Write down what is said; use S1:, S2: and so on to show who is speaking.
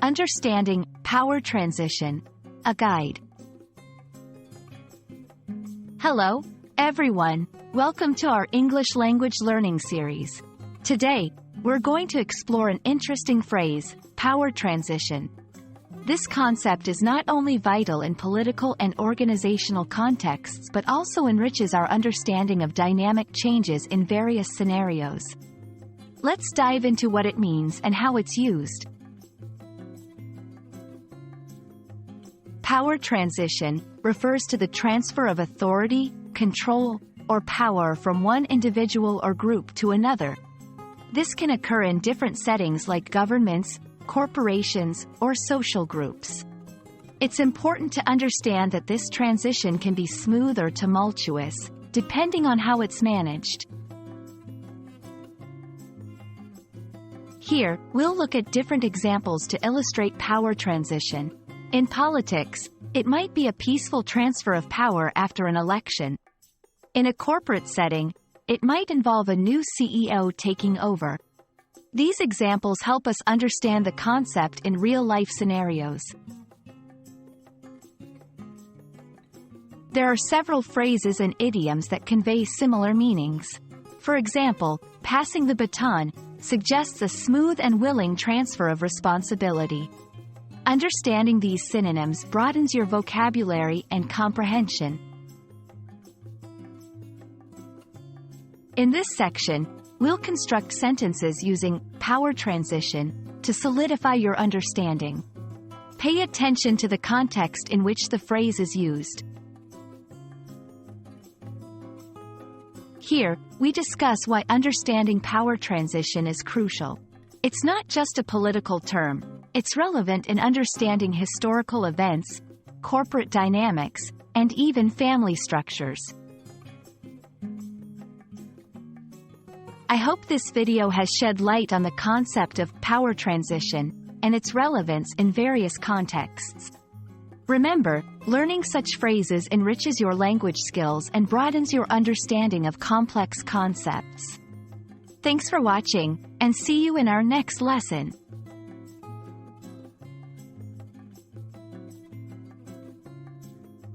S1: Understanding Power Transition, a guide. Hello, everyone. Welcome to our English language learning series. Today, we're going to explore an interesting phrase, power transition. This concept is not only vital in political and organizational contexts but also enriches our understanding of dynamic changes in various scenarios. Let's dive into what it means and how it's used. Power transition refers to the transfer of authority, control, or power from one individual or group to another. This can occur in different settings like governments, corporations, or social groups. It's important to understand that this transition can be smooth or tumultuous, depending on how it's managed. Here, we'll look at different examples to illustrate power transition. In politics, it might be a peaceful transfer of power after an election. In a corporate setting, it might involve a new CEO taking over. These examples help us understand the concept in real-life scenarios. There are several phrases and idioms that convey similar meanings. For example, passing the baton suggests a smooth and willing transfer of responsibility. Understanding these synonyms broadens your vocabulary and comprehension. In this section, we'll construct sentences using power transition to solidify your understanding. Pay attention to the context in which the phrase is used. Here, we discuss why understanding power transition is crucial. It's not just a political term. It's relevant in understanding historical events, corporate dynamics, and even family structures. I hope this video has shed light on the concept of power transition and its relevance in various contexts. Remember, learning such phrases enriches your language skills and broadens your understanding of complex concepts. Thanks for watching, and see you in our next lesson.